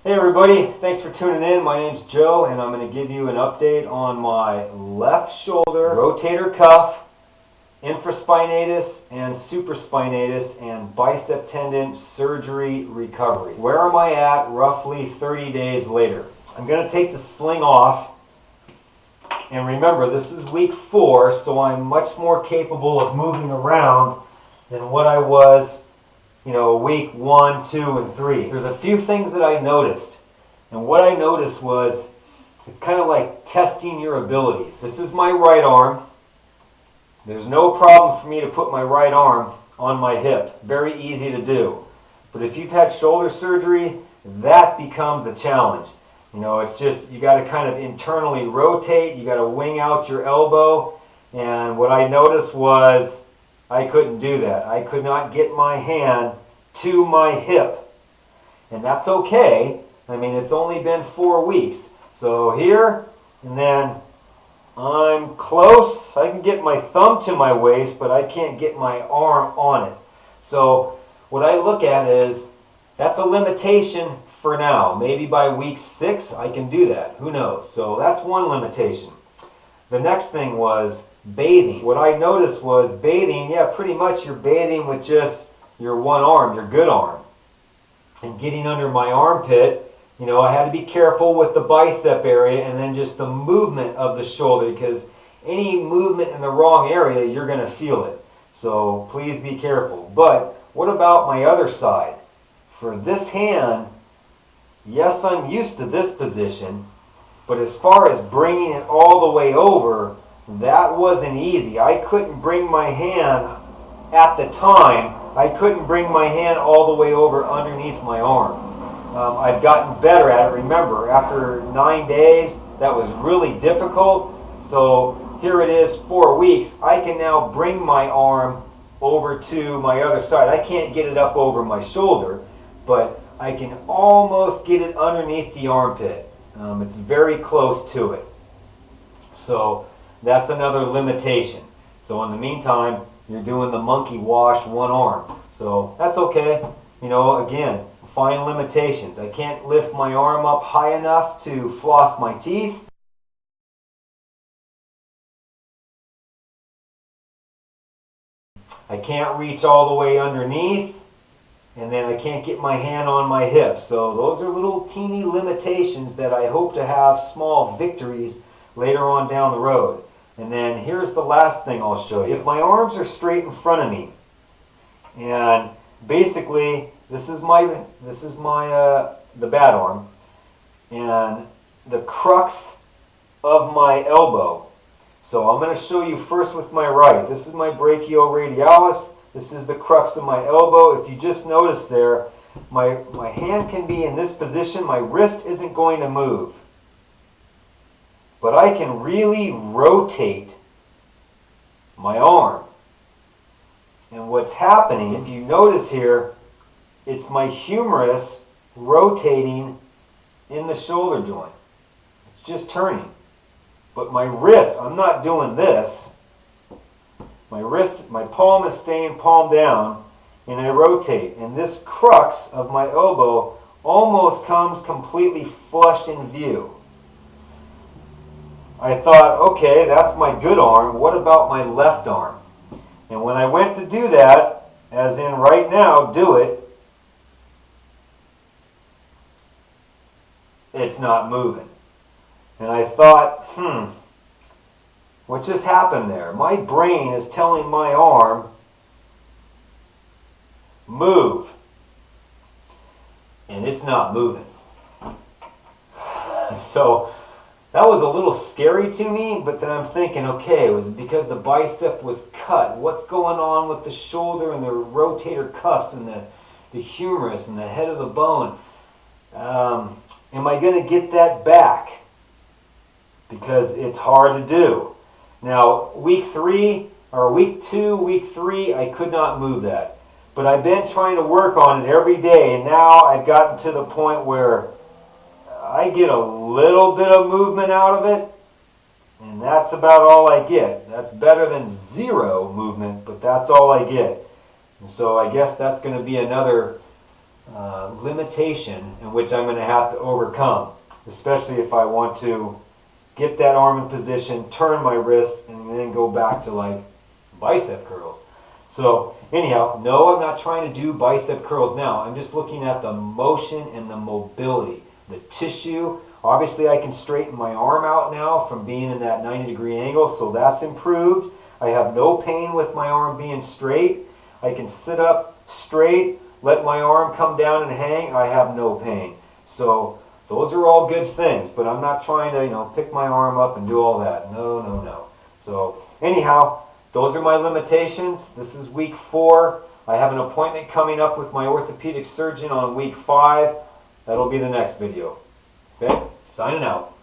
Hey everybody, thanks for tuning in. My name's Joe and I'm going to give you an update on my left shoulder rotator cuff, infraspinatus and supraspinatus and bicep tendon surgery recovery. Where am I at roughly 30 days later? I'm going to take the sling off, and remember this is week 4, so I'm much more capable of moving around than what I was week 1, 2, and 3. There's a few things that I noticed, and what I noticed was it's kind of like testing your abilities. This is my right arm. There's no problem for me to put my right arm on my hip. Very easy to do. But if you've had shoulder surgery, that becomes a challenge. It's just you got to kind of internally rotate. You got to wing out your elbow. And what I noticed was I couldn't do that. I could not get my hand to my hip. And that's okay. I mean, it's only been 4 weeks. So here, and then I'm close. I can get my thumb to my waist, but I can't get my arm on it. So what I look at is that's a limitation for now. Maybe by week 6 I can do that. Who knows? So that's one limitation. The next thing was bathing. What I noticed was bathing, pretty much you're bathing with just your one arm, your good arm. And getting under my armpit, I had to be careful with the bicep area and then just the movement of the shoulder, because any movement in the wrong area, you're going to feel it. So please be careful. But what about my other side? For this hand, yes, I'm used to this position, but as far as bringing it all the way over, that wasn't easy. I couldn't bring my hand at the time. I couldn't bring my hand all the way over underneath my arm. I've gotten better at it. Remember, after 9 days, that was really difficult. So here it is, 4 weeks. I can now bring my arm over to my other side. I can't get it up over my shoulder, but I can almost get it underneath the armpit. It's very close to it. So that's another limitation. So in the meantime, you're doing the monkey wash one arm. So that's okay. Again, find limitations. I can't lift my arm up high enough to floss my teeth. I can't reach all the way underneath. And then I can't get my hand on my hip. So those are little teeny limitations that I hope to have small victories later on down the road. And then here's the last thing I'll show you. If my arms are straight in front of me, and basically this is the bad arm, and the crux of my elbow. So I'm going to show you first with my right. This is my brachioradialis. This is the crux of my elbow. If you just notice there, my hand can be in this position. My wrist isn't going to move. But I can really rotate my arm. And what's happening, if you notice here, it's my humerus rotating in the shoulder joint. It's just turning. But my wrist, I'm not doing this. My wrist, my palm is staying palm down, and I rotate. And this crux of my elbow almost comes completely flush in view. I thought, okay, that's my good arm. What about my left arm? And when I went to do that, as in right now, do it, it's not moving. And I thought, what just happened there? My brain is telling my arm, move. And it's not moving. So that was a little scary to me, but then I'm thinking, okay, was it because the bicep was cut? What's going on with the shoulder and the rotator cuffs and the humerus and the head of the bone? Am I going to get that back? Because it's hard to do. Now, week 2, week 3, I could not move that. But I've been trying to work on it every day, and now I've gotten to the point where I get a little bit of movement out of it, and that's about all I get. That's better than zero movement, but that's all I get. And so I guess that's going to be another limitation in which I'm going to have to overcome, especially if I want to get that arm in position, turn my wrist, and then go back to like bicep curls. So anyhow, no, I'm not trying to do bicep curls now. I'm just looking at the motion and the mobility, the tissue. Obviously I can straighten my arm out now from being in that 90-degree angle, so that's improved. I have no pain with my arm being straight. I can sit up straight, let my arm come down and hang. I have no pain. So those are all good things, but I'm not trying to, pick my arm up and do all that. No, no, no. So anyhow, those are my limitations. This is week 4. I have an appointment coming up with my orthopedic surgeon on week 5. That'll be the next video. Okay? Signing out.